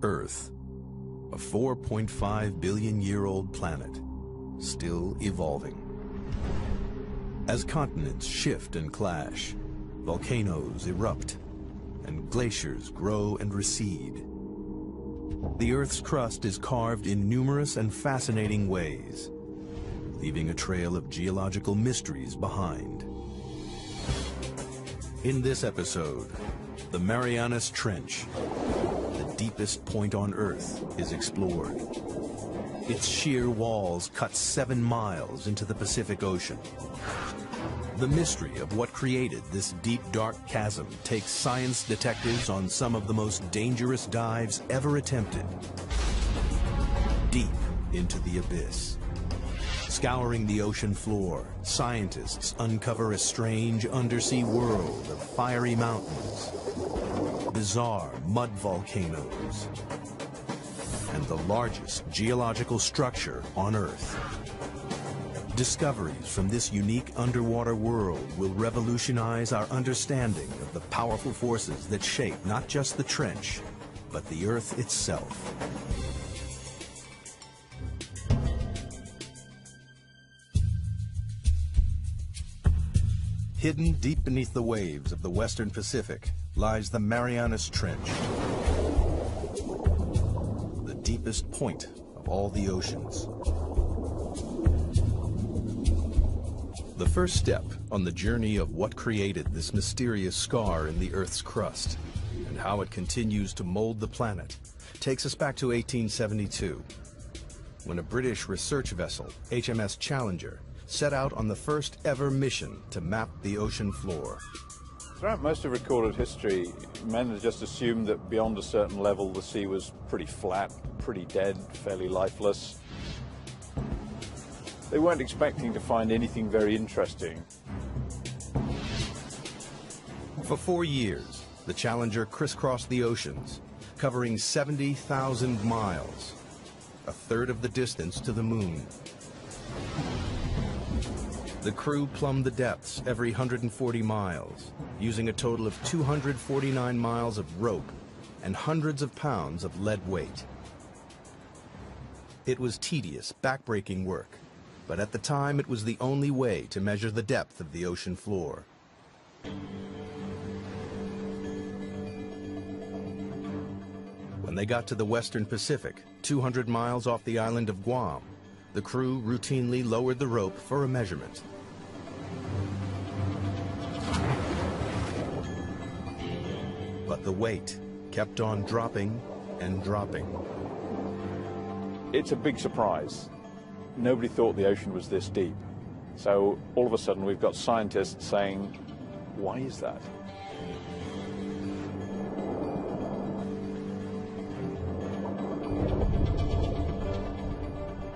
Earth, a 4.5 billion-year-old planet, still evolving. As continents shift and clash, volcanoes erupt, and glaciers grow and recede. The Earth's crust is carved in numerous and fascinating ways, leaving a trail of geological mysteries behind. In this episode, the Marianas Trench, the deepest point on Earth, is explored. Its sheer walls cut 7 miles into the Pacific Ocean. The mystery of what created this deep, dark chasm takes science detectives on some of the most dangerous dives ever attempted. Deep into the abyss. Scouring the ocean floor, scientists uncover a strange undersea world of fiery mountains, bizarre mud volcanoes, and the largest geological structure on Earth. Discoveries from this unique underwater world will revolutionize our understanding of the powerful forces that shape not just the trench, but the Earth itself. Hidden deep beneath the waves of the Western Pacific lies the Marianas Trench, the deepest point of all the oceans. The first step on the journey of what created this mysterious scar in the Earth's crust and how it continues to mold the planet takes us back to 1872, when a British research vessel, HMS Challenger, set out on the first ever mission to map the ocean floor. Throughout most of recorded history, men had just assumed that beyond a certain level the sea was pretty flat, pretty dead, fairly lifeless. They weren't expecting to find anything very interesting. For 4 years, the Challenger crisscrossed the oceans, covering 70,000 miles, a third of the distance to the moon. The crew plumbed the depths every 140 miles, using a total of 249 miles of rope and hundreds of pounds of lead weight. It was tedious, backbreaking work, but at the time it was the only way to measure the depth of the ocean floor. When they got to the Western Pacific, 200 miles off the island of Guam, the crew routinely lowered the rope for a measurement. But the weight kept on dropping and dropping. It's a big surprise. Nobody thought the ocean was this deep. So all of a sudden we've got scientists saying, why is that?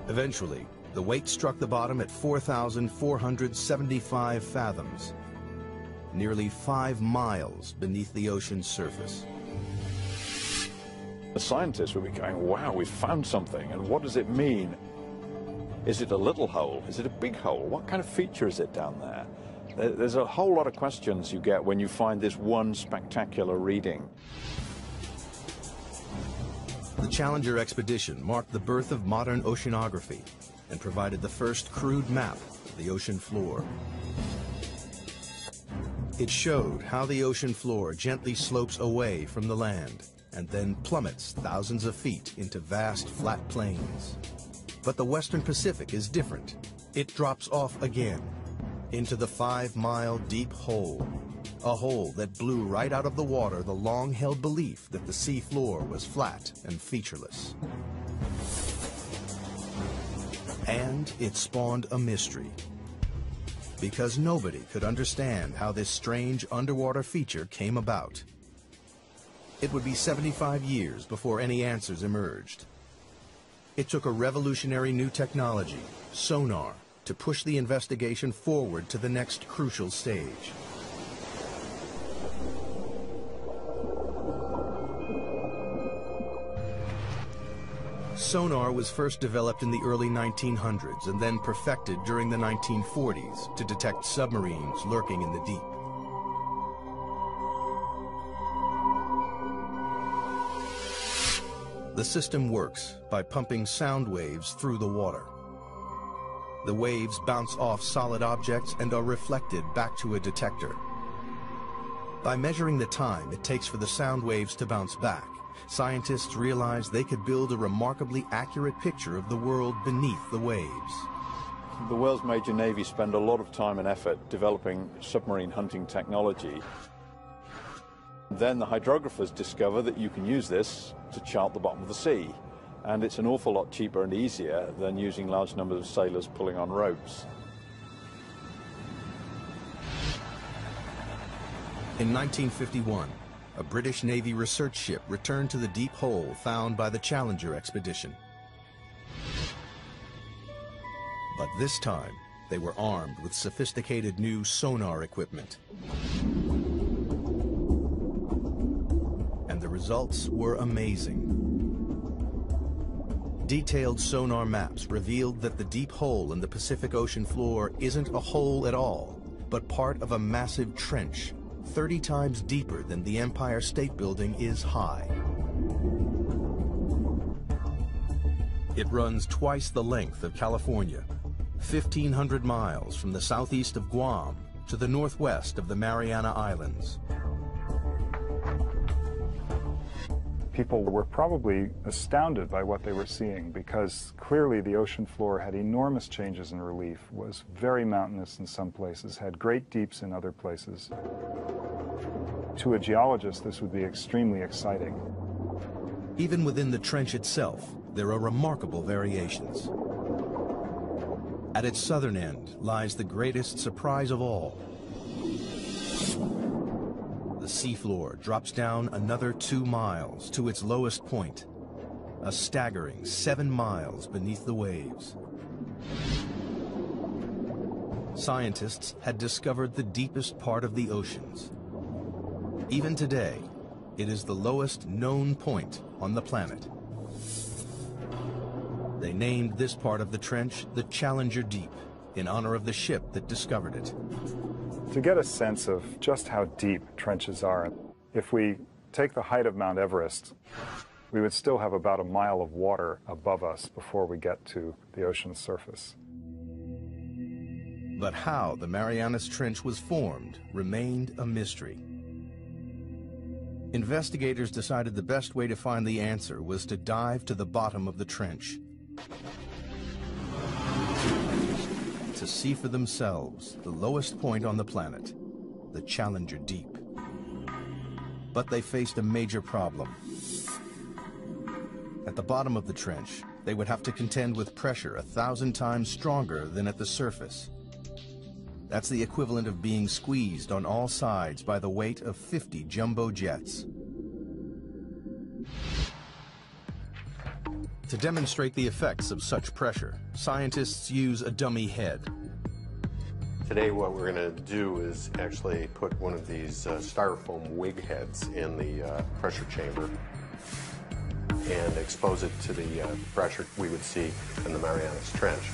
Eventually, the weight struck the bottom at 4,475 fathoms, nearly 5 miles beneath the ocean's surface. The scientists would be going, wow, we've found something, and what does it mean? Is it a little hole? Is it a big hole? What kind of feature is it down there? There's a whole lot of questions you get when you find this one spectacular reading. The Challenger expedition marked the birth of modern oceanography and provided the first crude map of the ocean floor. It showed how the ocean floor gently slopes away from the land and then plummets thousands of feet into vast flat plains. But the Western Pacific is different. It drops off again into the 5-mile deep hole, a hole that blew right out of the water the long-held belief that the sea floor was flat and featureless. And it spawned a mystery, because nobody could understand how this strange underwater feature came about. It would be 75 years before any answers emerged. It took a revolutionary new technology, sonar, to push the investigation forward to the next crucial stage. Sonar was first developed in the early 1900s and then perfected during the 1940s to detect submarines lurking in the deep. The system works by pumping sound waves through the water. The waves bounce off solid objects and are reflected back to a detector. By measuring the time it takes for the sound waves to bounce back, scientists realized they could build a remarkably accurate picture of the world beneath the waves. The world's major navies spend a lot of time and effort developing submarine hunting technology. Then the hydrographers discover that you can use this to chart the bottom of the sea. And it's an awful lot cheaper and easier than using large numbers of sailors pulling on ropes. In 1951, a British Navy research ship returned to the deep hole found by the Challenger expedition. But this time, they were armed with sophisticated new sonar equipment. And the results were amazing. Detailed sonar maps revealed that the deep hole in the Pacific Ocean floor isn't a hole at all, but part of a massive trench, 30 times deeper than the Empire State Building is high. It runs twice the length of California, 1,500 miles from the southeast of Guam to the northwest of the Mariana Islands. People were probably astounded by what they were seeing because clearly the ocean floor had enormous changes in relief, was very mountainous in some places, had great deeps in other places. To a geologist, this would be extremely exciting. Even within the trench itself, there are remarkable variations. At its southern end lies the greatest surprise of all. The seafloor drops down another 2 miles to its lowest point, a staggering 7 miles beneath the waves. Scientists had discovered the deepest part of the oceans. Even today, it is the lowest known point on the planet. They named this part of the trench the Challenger Deep, in honor of the ship that discovered it. To get a sense of just how deep trenches are, if we take the height of Mount Everest, we would still have about a mile of water above us before we get to the ocean's surface. But how the Marianas Trench was formed remained a mystery. Investigators decided the best way to find the answer was to dive to the bottom of the trench, to see for themselves the lowest point on the planet, the Challenger Deep. But they faced a major problem. At the bottom of the trench, they would have to contend with pressure 1,000 times stronger than at the surface. That's the equivalent of being squeezed on all sides by the weight of 50 jumbo jets. To demonstrate the effects of such pressure, scientists use a dummy head. Today what we're going to do is actually put one of these styrofoam wig heads in the pressure chamber and expose it to the pressure we would see in the Marianas Trench.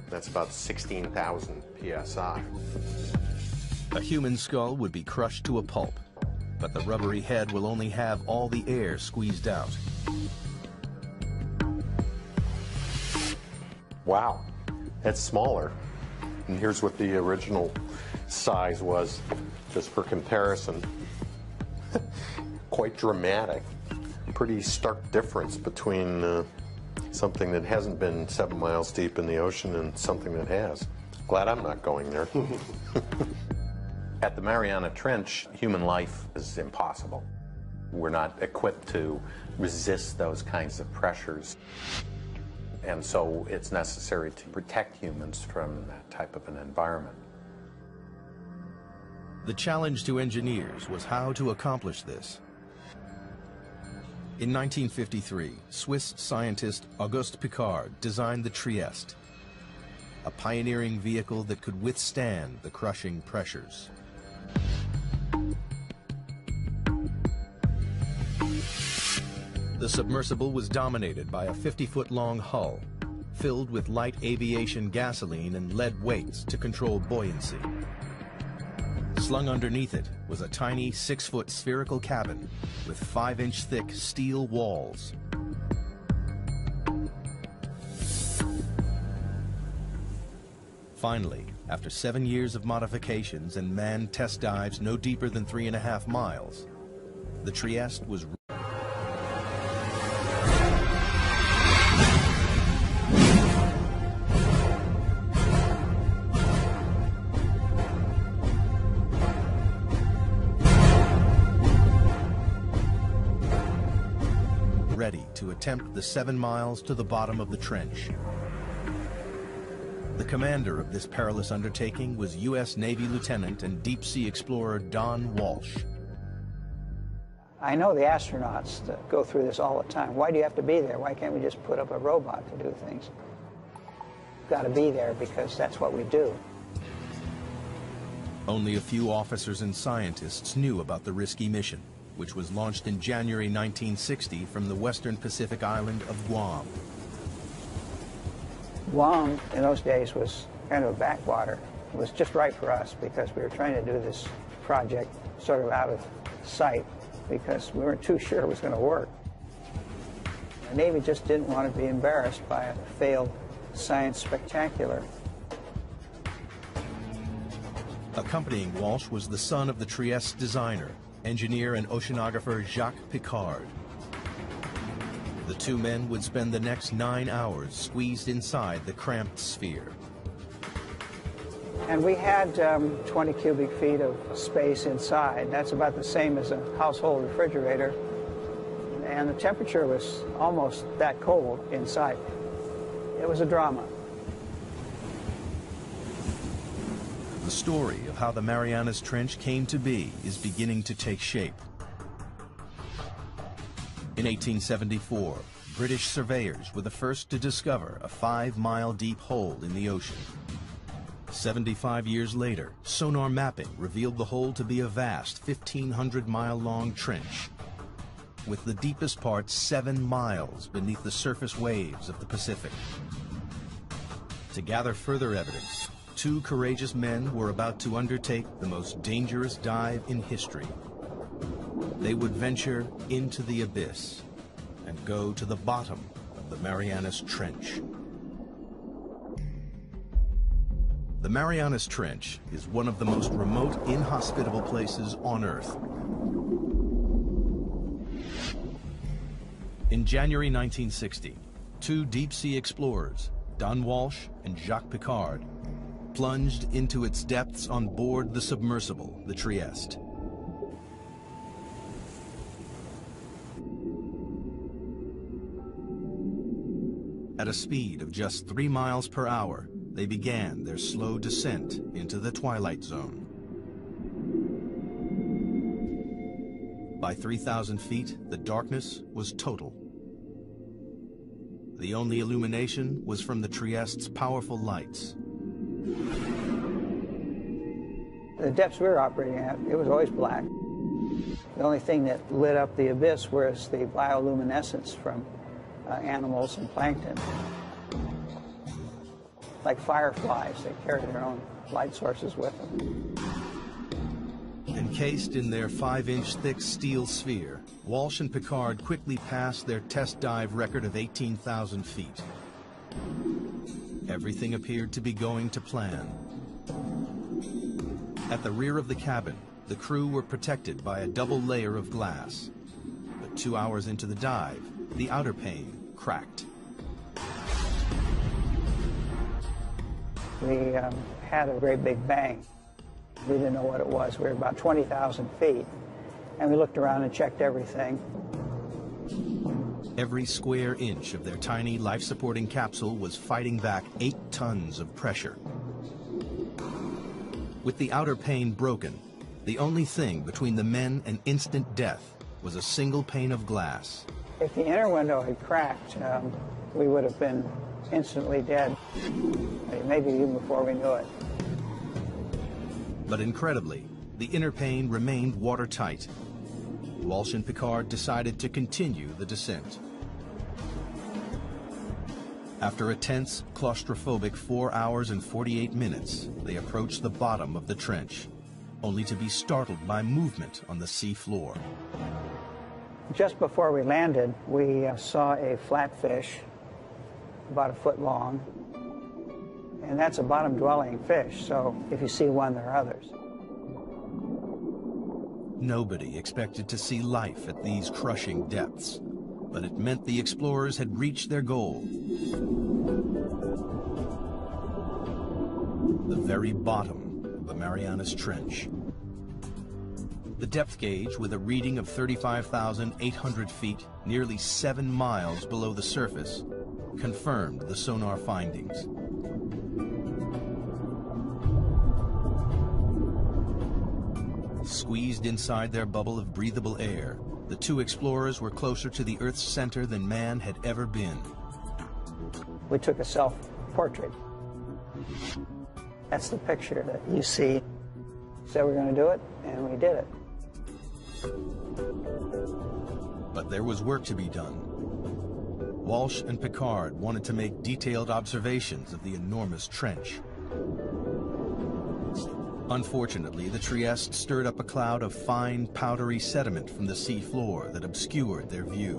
That's about 16,000 psi. A human skull would be crushed to a pulp, but the rubbery head will only have all the air squeezed out. Wow, that's smaller. And here's what the original size was, just for comparison. Quite dramatic. Pretty stark difference between something that hasn't been 7 miles deep in the ocean and something that has. Glad I'm not going there. At the Mariana Trench, human life is impossible. We're not equipped to resist those kinds of pressures. And so it's necessary to protect humans from that type of an environment. The challenge to engineers was how to accomplish this. In 1953, Swiss scientist Auguste Piccard designed the Trieste, a pioneering vehicle that could withstand the crushing pressures. The submersible was dominated by a 50-foot-long hull, filled with light aviation gasoline and lead weights to control buoyancy. Slung underneath it was a tiny 6-foot spherical cabin with 5-inch thick steel walls. Finally, after 7 years of modifications and manned test dives no deeper than 3.5 miles, the Trieste was ready to attempt the 7 miles to the bottom of the trench. The commander of this perilous undertaking was U.S. Navy Lieutenant and deep-sea explorer Don Walsh. I know the astronauts that go through this all the time. Why do you have to be there? Why can't we just put up a robot to do things? You've got to be there because that's what we do. Only a few officers and scientists knew about the risky mission, which was launched in January 1960 from the western Pacific island of Guam. Guam, in those days, was kind of a backwater. It was just right for us because we were trying to do this project sort of out of sight because we weren't too sure it was going to work. The Navy just didn't want to be embarrassed by a failed science spectacular. Accompanying Walsh was the son of the Trieste designer, engineer and oceanographer Jacques Piccard. The two men would spend the next 9 hours squeezed inside the cramped sphere. And we had 20 cubic feet of space inside. That's about the same as a household refrigerator. And the temperature was almost that cold inside. It was a drama. The story of how the Marianas Trench came to be is beginning to take shape. In 1874, British surveyors were the first to discover a 5-mile deep hole in the ocean. 75 years later, sonar mapping revealed the hole to be a vast 1,500-mile-long trench, with the deepest part 7 miles beneath the surface waves of the Pacific. To gather further evidence, 2 courageous men were about to undertake the most dangerous dive in history. They would venture into the abyss and go to the bottom of the Marianas Trench. The Marianas Trench is one of the most remote, inhospitable places on Earth. In January 1960, 2 deep-sea explorers, Don Walsh and Jacques Piccard, plunged into its depths on board the submersible, the Trieste. At a speed of just 3 miles per hour, they began their slow descent into the twilight zone. By 3,000 feet, the darkness was total. The only illumination was from the Trieste's powerful lights. The depths we were operating at, it was always black. The only thing that lit up the abyss was the bioluminescence from animals and plankton. Like fireflies, they carry their own light sources with them. Encased in their 5-inch thick steel sphere, Walsh and Piccard quickly passed their test dive record of 18,000 feet. Everything appeared to be going to plan. At the rear of the cabin, the crew were protected by a double layer of glass. But 2 hours into the dive, the outer pane cracked. We had a great big bang. We didn't know what it was. We were about 20,000 feet. And we looked around and checked everything. Every square inch of their tiny life-supporting capsule was fighting back 8 tons of pressure. With the outer pane broken, the only thing between the men and instant death was a single pane of glass. If the inner window had cracked, we would have been instantly dead, maybe even before we knew it. But incredibly, the inner pane remained watertight. Walsh and Piccard decided to continue the descent. After a tense, claustrophobic 4 hours and 48 minutes, they approached the bottom of the trench, only to be startled by movement on the sea floor. Just before we landed, we saw a flatfish about 1 foot long, And that's a bottom-dwelling fish, so if you see one, there are others. Nobody expected to see life at these crushing depths, but it meant the explorers had reached their goal. The very bottom of the Marianas Trench. The depth gauge, with a reading of 35,800 feet, nearly 7 miles below the surface, confirmed the sonar findings. Squeezed inside their bubble of breathable air, the two explorers were closer to the Earth's center than man had ever been. We took a self-portrait. That's the picture that you see. Said we're going to do it, and we did it. But there was work to be done. Walsh and Picard wanted to make detailed observations of the enormous trench. Unfortunately, the Trieste stirred up a cloud of fine, powdery sediment from the sea floor that obscured their view.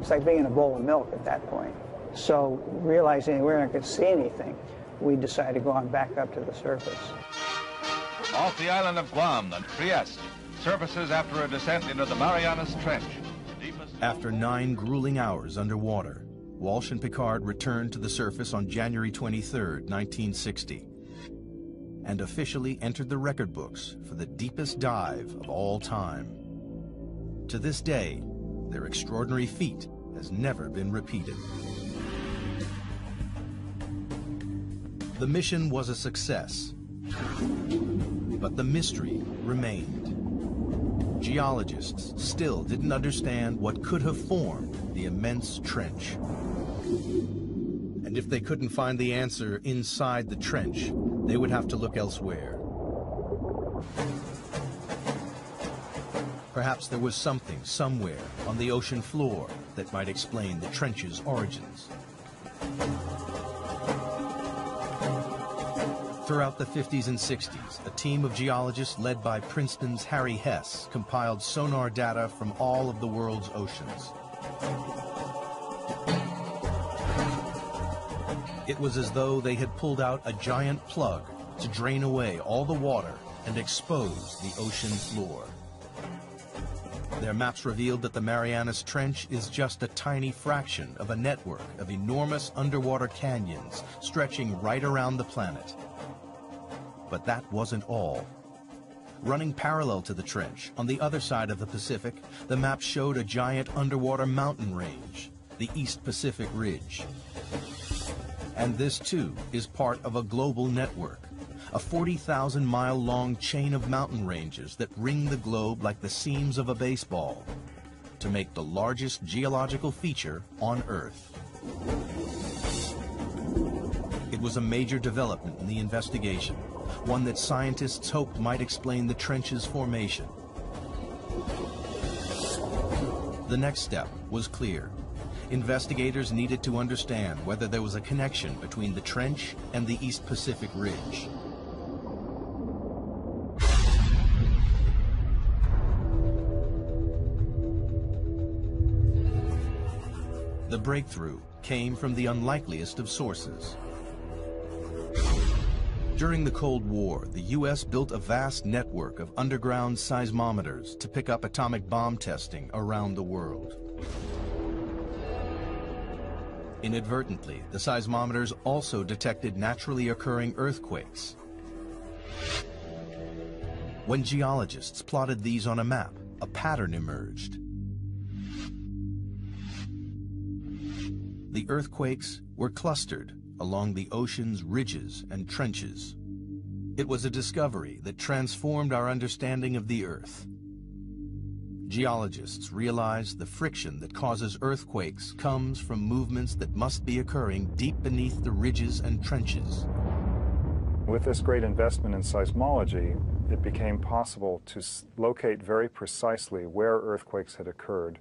It's like being in a bowl of milk at that point. So, realizing we weren't going to see anything, we decided to go on back up to the surface. Off the island of Guam, the Trieste surfaces after a descent into the Marianas Trench. After 9 grueling hours underwater, Walsh and Picard returned to the surface on January 23, 1960, and officially entered the record books for the deepest dive of all time. To this day, their extraordinary feat has never been repeated. The mission was a success, but the mystery remained. Geologists still didn't understand what could have formed the immense trench. And if they couldn't find the answer inside the trench, they would have to look elsewhere. Perhaps there was something somewhere on the ocean floor that might explain the trench's origins. Throughout the 50s and 60s, a team of geologists led by Princeton's Harry Hess compiled sonar data from all of the world's oceans. It was as though they had pulled out a giant plug to drain away all the water and expose the ocean floor. Their maps revealed that the Marianas Trench is just a tiny fraction of a network of enormous underwater canyons stretching right around the planet. But that wasn't all. Running parallel to the trench, on the other side of the Pacific, the map showed a giant underwater mountain range, the East Pacific Ridge. And this, too, is part of a global network, a 40,000-mile-long chain of mountain ranges that ring the globe like the seams of a baseball, to make the largest geological feature on Earth. It was a major development in the investigation, one that scientists hoped might explain the trench's formation. The next step was clear. Investigators needed to understand whether there was a connection between the trench and the East Pacific Ridge. The breakthrough came from the unlikeliest of sources. During the Cold War, the U.S. built a vast network of underground seismometers to pick up atomic bomb testing around the world. Inadvertently, the seismometers also detected naturally occurring earthquakes. When geologists plotted these on a map, a pattern emerged. The earthquakes were clustered along the ocean's ridges and trenches. It was a discovery that transformed our understanding of the Earth. Geologists realized the friction that causes earthquakes comes from movements that must be occurring deep beneath the ridges and trenches. With this great investment in seismology, it became possible to locate very precisely where earthquakes had occurred.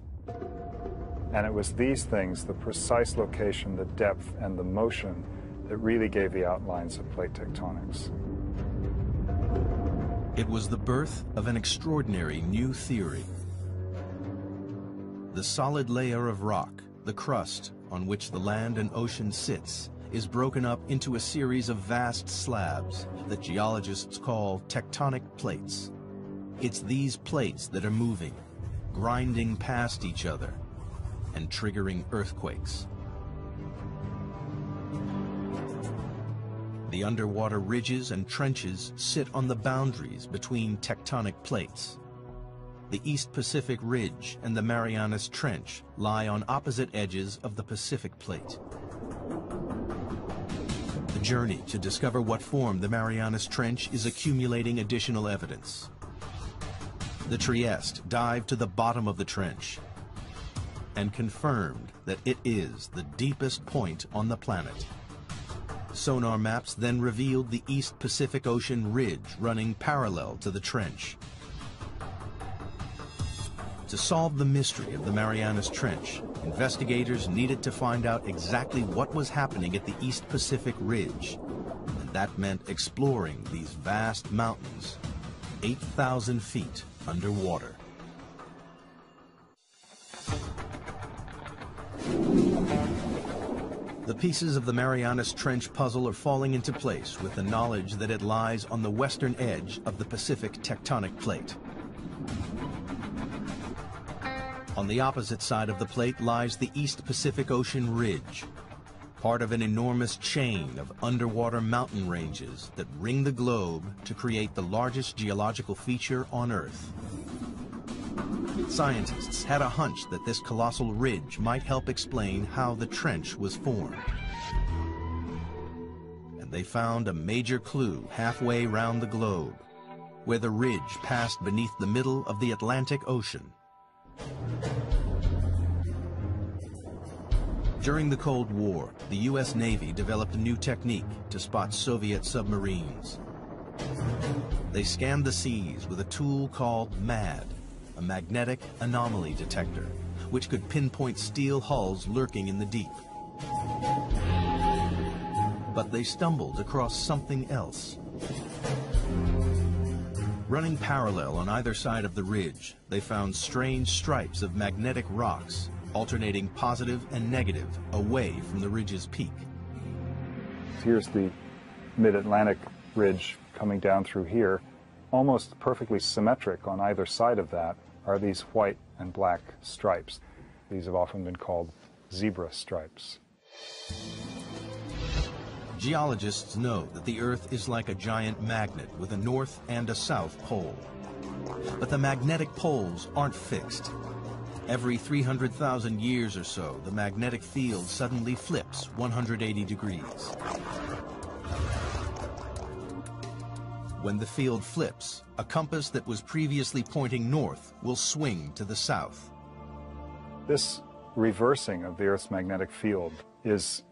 And it was these things, the precise location, the depth, and the motion, that really gave the outlines of plate tectonics. It was the birth of an extraordinary new theory. The solid layer of rock, the crust, on which the land and ocean sits is broken up into a series of vast slabs that geologists call tectonic plates. It's these plates that are moving, grinding past each other, and triggering earthquakes. The underwater ridges and trenches sit on the boundaries between tectonic plates. The East Pacific Ridge and the Marianas Trench lie on opposite edges of the Pacific Plate. The journey to discover what formed the Marianas Trench is accumulating additional evidence. The Trieste dived to the bottom of the trench and confirmed that it is the deepest point on the planet. Sonar maps then revealed the East Pacific Ocean ridge running parallel to the trench. To solve the mystery of the Marianas Trench, investigators needed to find out exactly what was happening at the East Pacific Ridge, and that meant exploring these vast mountains, 8,000 feet underwater. The pieces of the Marianas Trench puzzle are falling into place with the knowledge that it lies on the western edge of the Pacific tectonic plate. On the opposite side of the plate lies the East Pacific Ocean Ridge, part of an enormous chain of underwater mountain ranges that ring the globe to create the largest geological feature on Earth. Scientists had a hunch that this colossal ridge might help explain how the trench was formed. And they found a major clue halfway round the globe, where the ridge passed beneath the middle of the Atlantic Ocean. During the Cold War, the U.S. Navy developed a new technique to spot Soviet submarines. They scanned the seas with a tool called MAD, a magnetic anomaly detector, which could pinpoint steel hulls lurking in the deep. But they stumbled across something else. Running parallel on either side of the ridge, they found strange stripes of magnetic rocks, alternating positive and negative away from the ridge's peak. Here's the mid-Atlantic ridge coming down through here. Almost perfectly symmetric on either side of that are these white and black stripes. These have often been called zebra stripes. Geologists know that the Earth is like a giant magnet with a north and a south pole. But the magnetic poles aren't fixed. Every 300,000 years or so, the magnetic field suddenly flips 180 degrees. When the field flips, a compass that was previously pointing north will swing to the south. This reversing of the Earth's magnetic field is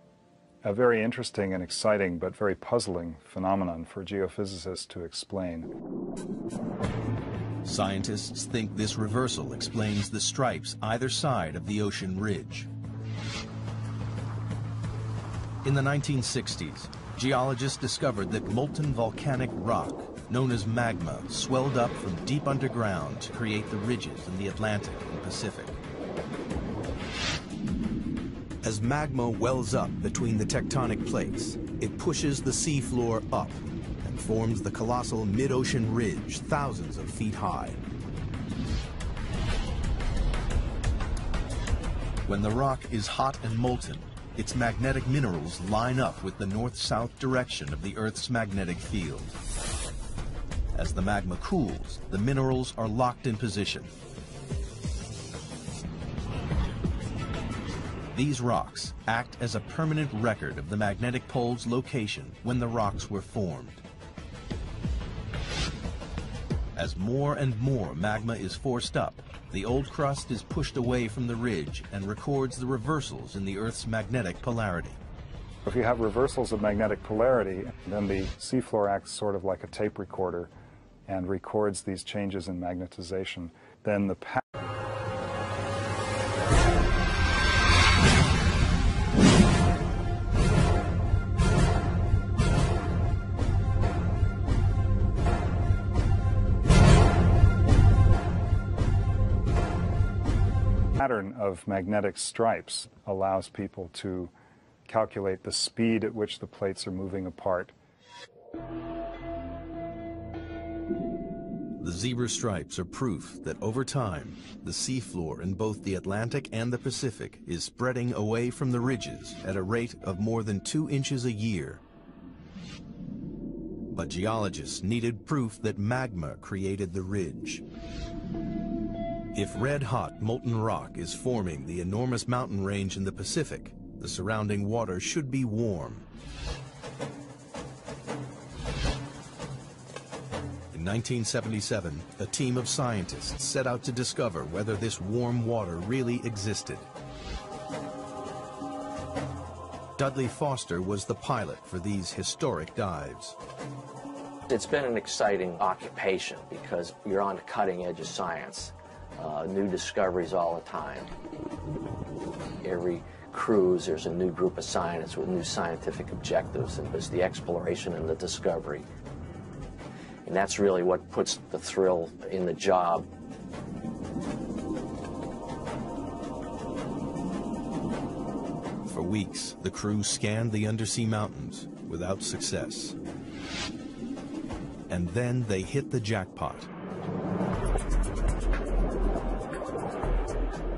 a very interesting and exciting but very puzzling phenomenon for geophysicists to explain. Scientists think this reversal explains the stripes either side of the ocean ridge. In the 1960s, geologists discovered that molten volcanic rock, known as magma, swelled up from deep underground to create the ridges in the Atlantic and Pacific. As magma wells up between the tectonic plates, it pushes the seafloor up and forms the colossal mid-ocean ridge thousands of feet high. When the rock is hot and molten, its magnetic minerals line up with the north-south direction of the Earth's magnetic field. As the magma cools, the minerals are locked in position. These rocks act as a permanent record of the magnetic pole's location when the rocks were formed. As more and more magma is forced up, the old crust is pushed away from the ridge and records the reversals in the Earth's magnetic polarity. If you have reversals of magnetic polarity, then the seafloor acts sort of like a tape recorder and records these changes in magnetization. Then the pattern of magnetic stripes allows people to calculate the speed at which the plates are moving apart. The zebra stripes are proof that over time, the seafloor in both the Atlantic and the Pacific is spreading away from the ridges at a rate of more than 2 inches a year. But geologists needed proof that magma created the ridge. If red-hot molten rock is forming the enormous mountain range in the Pacific, the surrounding water should be warm. In 1977, a team of scientists set out to discover whether this warm water really existed. Dudley Foster was the pilot for these historic dives. It's been an exciting occupation because you're on the cutting edge of science. New discoveries all the time. Every cruise, there's a new group of scientists with new scientific objectives, and there's the exploration and the discovery. And that's really what puts the thrill in the job. For weeks, the crew scanned the undersea mountains without success. And then they hit the jackpot.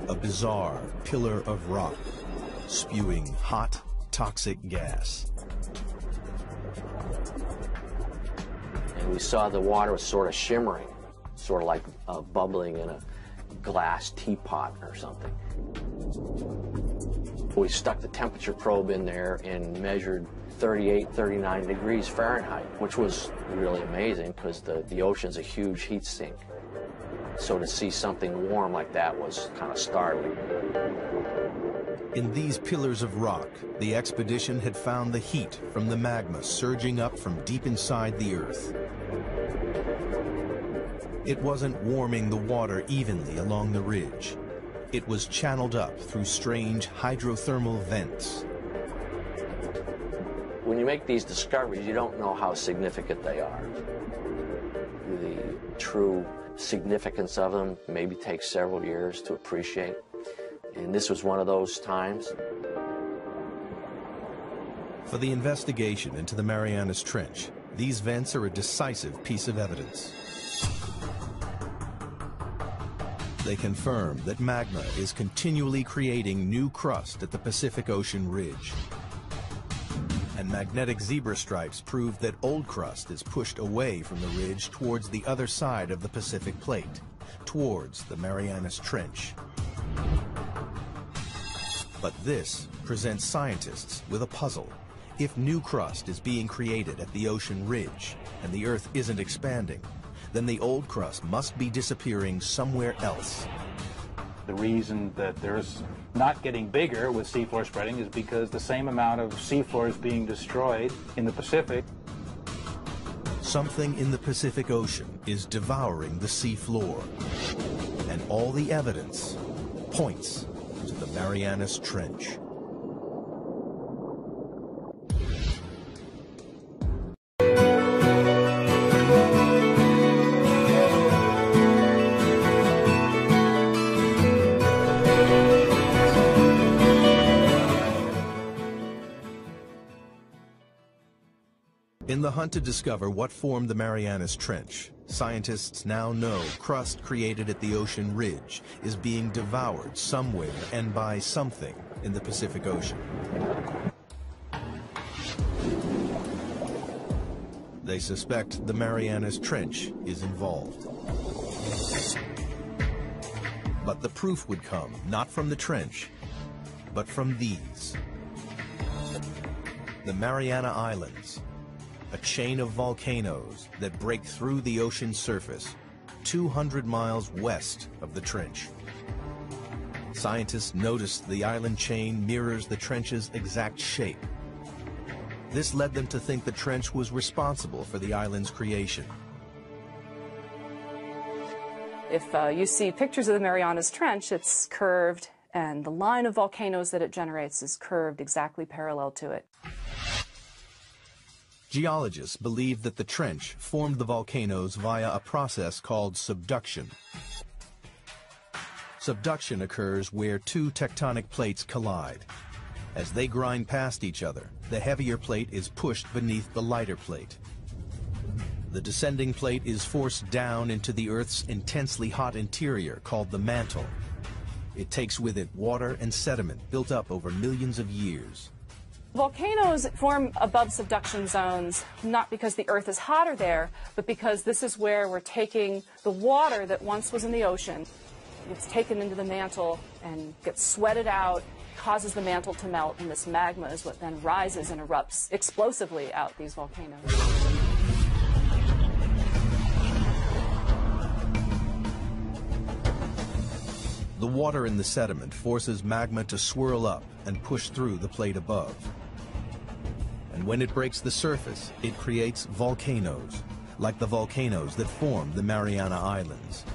A bizarre pillar of rock, spewing hot, toxic gas. And we saw the water was sort of shimmering, sort of like bubbling in a glass teapot or something. We stuck the temperature probe in there and measured 38, 39 degrees Fahrenheit, which was really amazing because the ocean's a huge heat sink. So to see something warm like that was kind of startling. In these pillars of rock, the expedition had found the heat from the magma surging up from deep inside the Earth. It wasn't warming the water evenly along the ridge. It was channeled up through strange hydrothermal vents. When you make these discoveries, you don't know how significant they are. The true significance of them maybe takes several years to appreciate. And this was one of those times. For the investigation into the Marianas Trench, these vents are a decisive piece of evidence. They confirm that magma is continually creating new crust at the Pacific Ocean ridge. And magnetic zebra stripes prove that old crust is pushed away from the ridge towards the other side of the Pacific Plate, towards the Marianas Trench. But this presents scientists with a puzzle. If new crust is being created at the ocean ridge and the Earth isn't expanding, then the old crust must be disappearing somewhere else. The reason that there's not getting bigger with seafloor spreading is because the same amount of seafloor is being destroyed in the Pacific. Something in the Pacific Ocean is devouring the seafloor, and all the evidence points to the Marianas Trench. In the hunt to discover what formed the Marianas Trench, scientists now know crust created at the ocean ridge is being devoured somewhere and by something in the Pacific Ocean. They suspect the Marianas Trench is involved. But the proof would come not from the trench, but from these. The Mariana Islands, a chain of volcanoes that break through the ocean surface 200 miles west of the trench. Scientists noticed the island chain mirrors the trench's exact shape. This led them to think the trench was responsible for the island's creation. If you see pictures of the Marianas Trench, it's curved, and the line of volcanoes that it generates is curved exactly parallel to it. Geologists believe that the trench formed the volcanoes via a process called subduction. Subduction occurs where two tectonic plates collide. As they grind past each other, the heavier plate is pushed beneath the lighter plate. The descending plate is forced down into the Earth's intensely hot interior called the mantle. It takes with it water and sediment built up over millions of years. Volcanoes form above subduction zones not because the Earth is hotter there, but because this is where we're taking the water that once was in the ocean. It's taken into the mantle and gets sweated out, causes the mantle to melt, and this magma is what then rises and erupts explosively out these volcanoes. The water in the sediment forces magma to swirl up and push through the plate above. And when it breaks the surface, it creates volcanoes, like the volcanoes that form the Mariana Islands.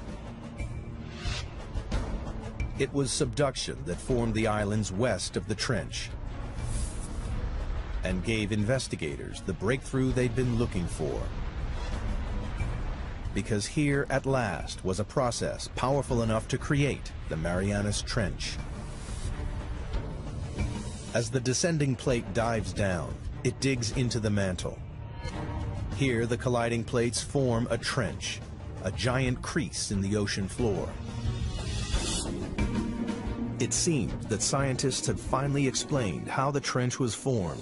It was subduction that formed the islands west of the trench and gave investigators the breakthrough they'd been looking for. Because here, at last, was a process powerful enough to create the Marianas Trench. As the descending plate dives down, it digs into the mantle. Here, the colliding plates form a trench, a giant crease in the ocean floor. It seemed that scientists had finally explained how the trench was formed.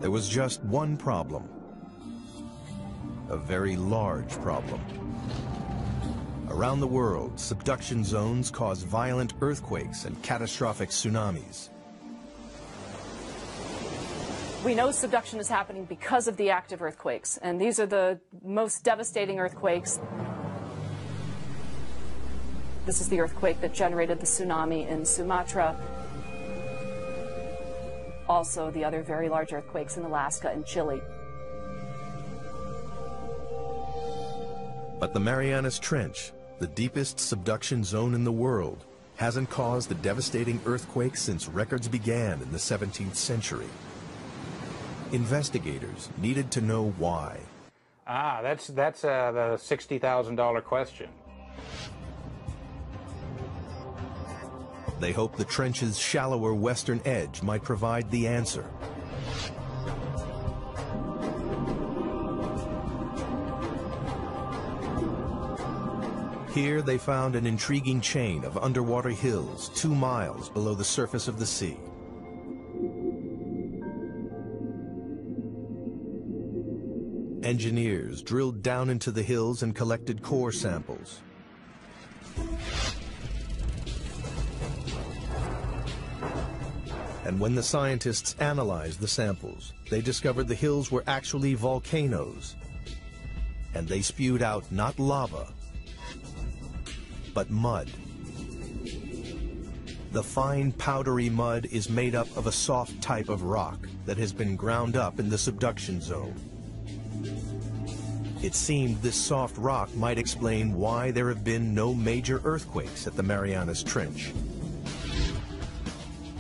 There was just one problem. A very large problem. Around the world, subduction zones cause violent earthquakes and catastrophic tsunamis. We know subduction is happening because of the active earthquakes, and these are the most devastating earthquakes. This is the earthquake that generated the tsunami in Sumatra. Also, the other very large earthquakes in Alaska and Chile. But the Marianas Trench, the deepest subduction zone in the world, hasn't caused a devastating earthquake since records began in the 17th century. Investigators needed to know why. That's the $60,000 question. They hoped the trench's shallower western edge might provide the answer. Here they found an intriguing chain of underwater hills 2 miles below the surface of the sea. Engineers drilled down into the hills and collected core samples. And when the scientists analyzed the samples, they discovered the hills were actually volcanoes. And they spewed out not lava, but mud. The fine powdery mud is made up of a soft type of rock that has been ground up in the subduction zone. It seemed this soft rock might explain why there have been no major earthquakes at the Marianas Trench.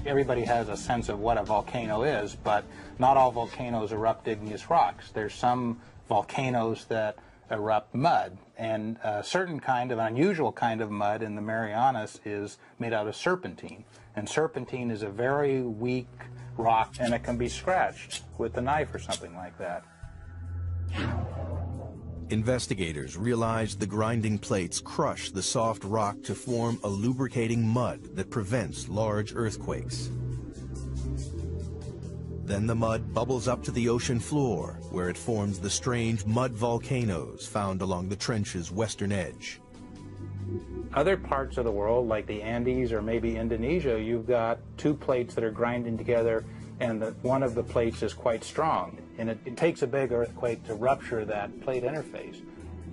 Everybody has a sense of what a volcano is, but not all volcanoes erupt igneous rocks. There's some volcanoes that erupt mud, and a certain kind of, an unusual kind of mud in the Marianas is made out of serpentine. And serpentine is a very weak rock, and it can be scratched with a knife or something like that. Investigators realized the grinding plates crush the soft rock to form a lubricating mud that prevents large earthquakes. Then the mud bubbles up to the ocean floor, where it forms the strange mud volcanoes found along the trench's western edge. Other parts of the world, like the Andes or maybe Indonesia, you've got 2 plates that are grinding together, and one of the plates is quite strong. And it takes a big earthquake to rupture that plate interface.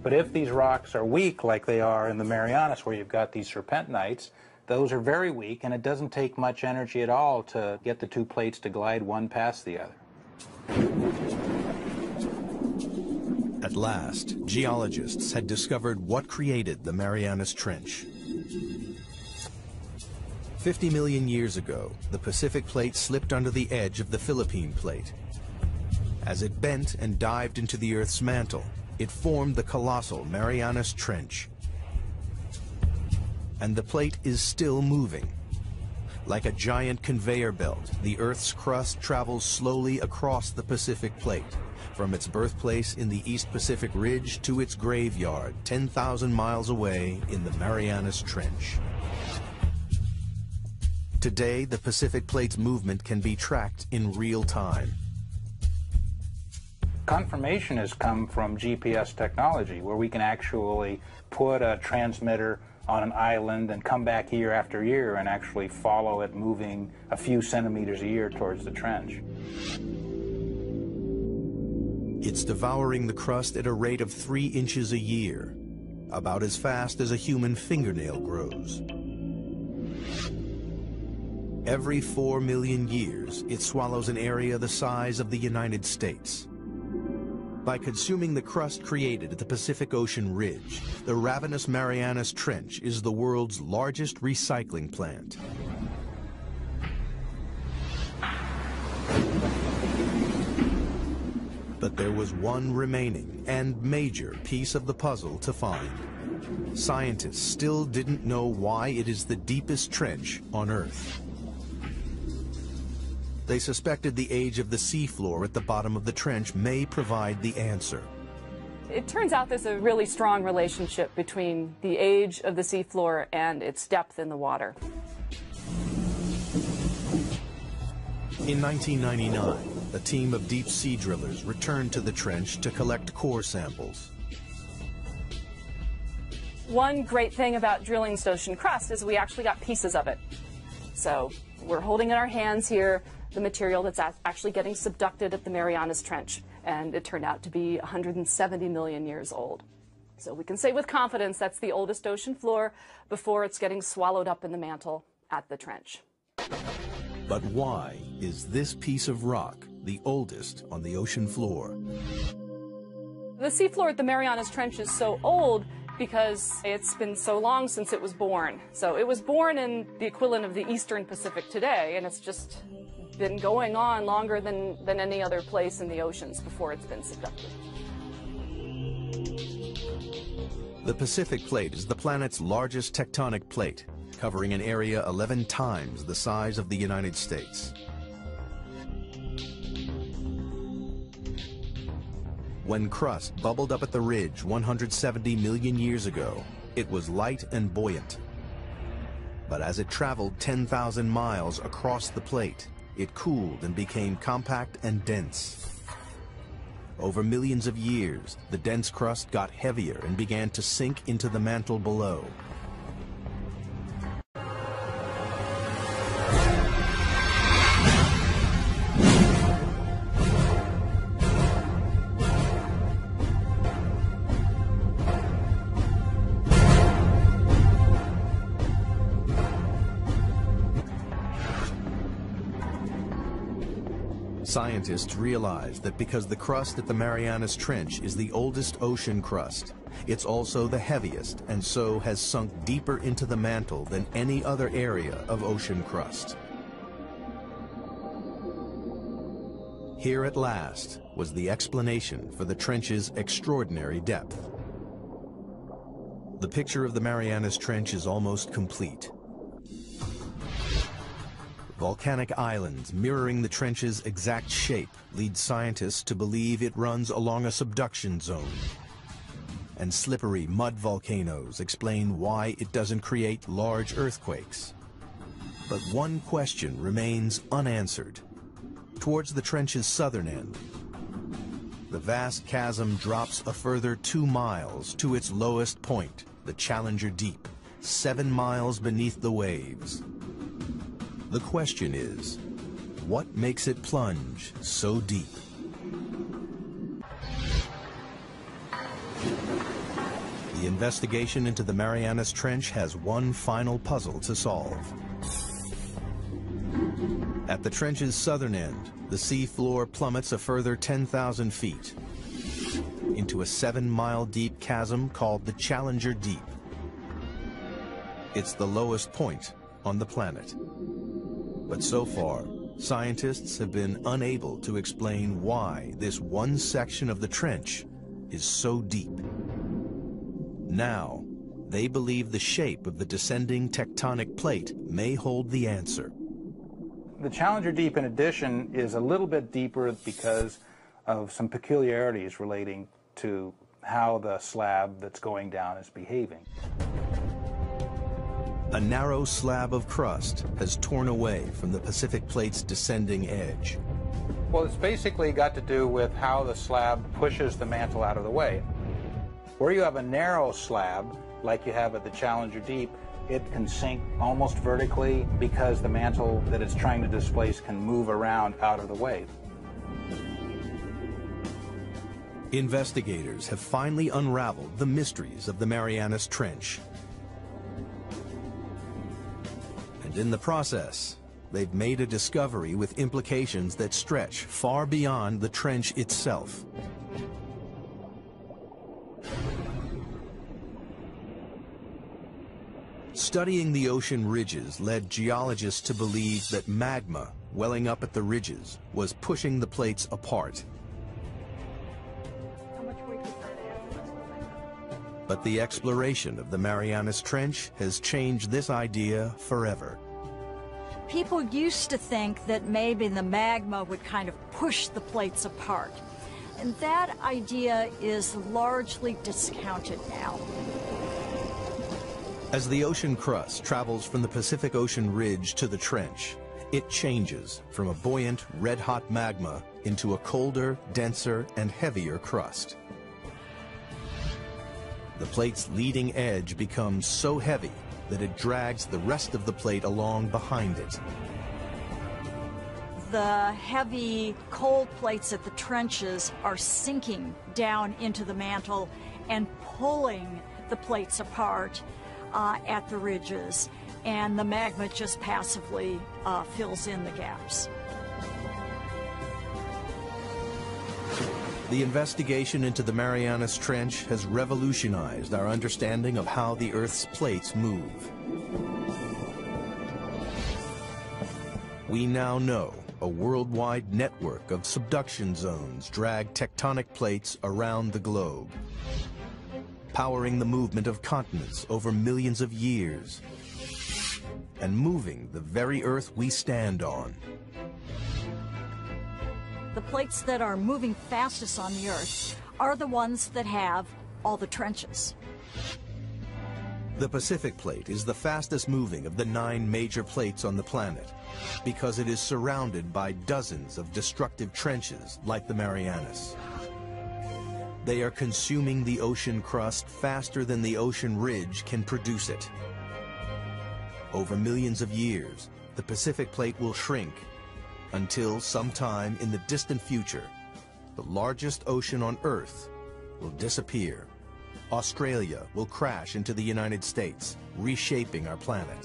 But if these rocks are weak, like they are in the Marianas, where you've got these serpentinites, those are very weak, and it doesn't take much energy at all to get the 2 plates to glide one past the other. At last, geologists had discovered what created the Marianas Trench. 50 million years ago, the Pacific Plate slipped under the edge of the Philippine Plate. As it bent and dived into the Earth's mantle, it formed the colossal Marianas Trench. and the plate is still moving. Like a giant conveyor belt, the Earth's crust travels slowly across the Pacific Plate, from its birthplace in the East Pacific Ridge to its graveyard 10,000 miles away in the Marianas Trench. Today, the Pacific Plate's movement can be tracked in real time. Confirmation has come from GPS technology, where we can actually put a transmitter on an island and come back year after year and actually follow it moving a few centimeters a year towards the trench. It's devouring the crust at a rate of 3 inches a year, about as fast as a human fingernail grows. Every 4 million years, it swallows an area the size of the United States. By consuming the crust created at the Pacific Ocean Ridge, the ravenous Marianas Trench is the world's largest recycling plant. But there was one remaining and major piece of the puzzle to find. Scientists still didn't know why it is the deepest trench on Earth. They suspected the age of the seafloor at the bottom of the trench may provide the answer. It turns out there's a really strong relationship between the age of the seafloor and its depth in the water. In 1999, a team of deep sea drillers returned to the trench to collect core samples. One great thing about drilling this ocean crust is we actually got pieces of it. So we're holding in our hands here the material that's actually getting subducted at the Marianas Trench, and it turned out to be 170 million years old. So we can say with confidence that's the oldest ocean floor before it's getting swallowed up in the mantle at the trench. But why is this piece of rock the oldest on the ocean floor? The seafloor at the Marianas Trench is so old because it's been so long since it was born. So it was born in the equivalent of the Eastern Pacific today, and it's just been going on longer than any other place in the oceans before it's been subducted. The Pacific Plate is the planet's largest tectonic plate, covering an area 11 times the size of the United States. When crust bubbled up at the ridge 170 million years ago, it was light and buoyant. But as it traveled 10,000 miles across the plate, it cooled and became compact and dense. Over millions of years, the dense crust got heavier and began to sink into the mantle below. Scientists realized that because the crust at the Marianas Trench is the oldest ocean crust, it's also the heaviest and so has sunk deeper into the mantle than any other area of ocean crust. Here at last was the explanation for the trench's extraordinary depth. The picture of the Marianas Trench is almost complete. Volcanic islands mirroring the trench's exact shape lead scientists to believe it runs along a subduction zone. And slippery mud volcanoes explain why it doesn't create large earthquakes. But one question remains unanswered. Towards the trench's southern end, the vast chasm drops a further 2 miles to its lowest point, the Challenger Deep, 7 miles beneath the waves. The question is, what makes it plunge so deep? The investigation into the Marianas Trench has one final puzzle to solve. At the trench's southern end, the sea floor plummets a further 10,000 feet into a 7-mile deep chasm called the Challenger Deep. It's the lowest point on the planet. But so far, scientists have been unable to explain why this one section of the trench is so deep. Now, They believe the shape of the descending tectonic plate may hold the answer. The Challenger Deep, in addition, is a little bit deeper because of some peculiarities relating to how the slab that's going down is behaving. A narrow slab of crust has torn away from the Pacific Plate's descending edge. Well, it's basically got to do with how the slab pushes the mantle out of the way. Where you have a narrow slab, like you have at the Challenger Deep, it can sink almost vertically because the mantle that it's trying to displace can move around out of the way. Investigators have finally unraveled the mysteries of the Marianas Trench. And in the process, they've made a discovery with implications that stretch far beyond the trench itself. Studying the ocean ridges led geologists to believe that magma welling up at the ridges was pushing the plates apart. But the exploration of the Marianas Trench has changed this idea forever. People used to think that maybe the magma would kind of push the plates apart. And that idea is largely discounted now. As the ocean crust travels from the Pacific Ocean ridge to the trench, it changes from a buoyant, red-hot magma into a colder, denser, and heavier crust. The plate's leading edge becomes so heavy that it drags the rest of the plate along behind it. The heavy, cold plates at the trenches are sinking down into the mantle and pulling the plates apart at the ridges, and the magma just passively fills in the gaps. The investigation into the Marianas Trench has revolutionized our understanding of how the Earth's plates move. We now know a worldwide network of subduction zones drag tectonic plates around the globe, powering the movement of continents over millions of years, and moving the very Earth we stand on. The plates that are moving fastest on the Earth are the ones that have all the trenches. The Pacific Plate is the fastest moving of the 9 major plates on the planet because it is surrounded by dozens of destructive trenches like the Marianas. They are consuming the ocean crust faster than the ocean ridge can produce it. Over millions of years, the Pacific Plate will shrink until sometime in the distant future, the largest ocean on Earth will disappear. Australia will crash into the United States, reshaping our planet.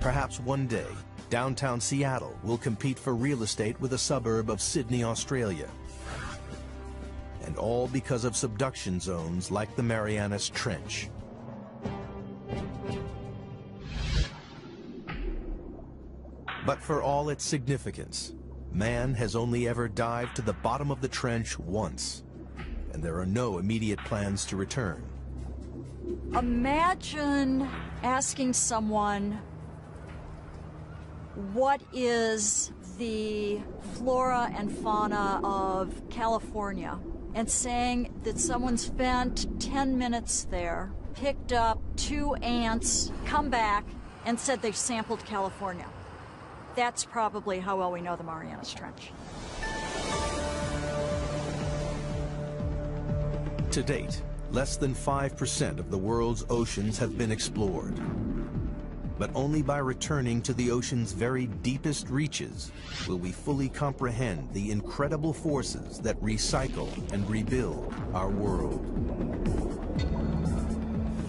Perhaps one day, downtown Seattle will compete for real estate with a suburb of Sydney, Australia. And all because of subduction zones like the Marianas Trench. But for all its significance, man has only ever dived to the bottom of the trench once, and there are no immediate plans to return. Imagine asking someone, what is the flora and fauna of California? And saying that someone spent 10 minutes there, picked up 2 ants, come back, and said they sampled California. That's probably how well we know the Marianas Trench. To date, less than 5% of the world's oceans have been explored. But only by returning to the ocean's very deepest reaches will we fully comprehend the incredible forces that recycle and rebuild our world.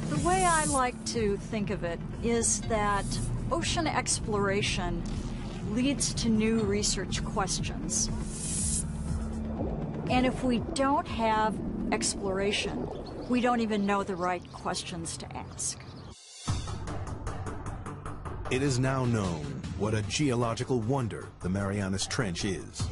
The way I like to think of it is that ocean exploration leads to new research questions. And if we don't have exploration, we don't even know the right questions to ask. It is now known what a geological wonder the Marianas Trench is.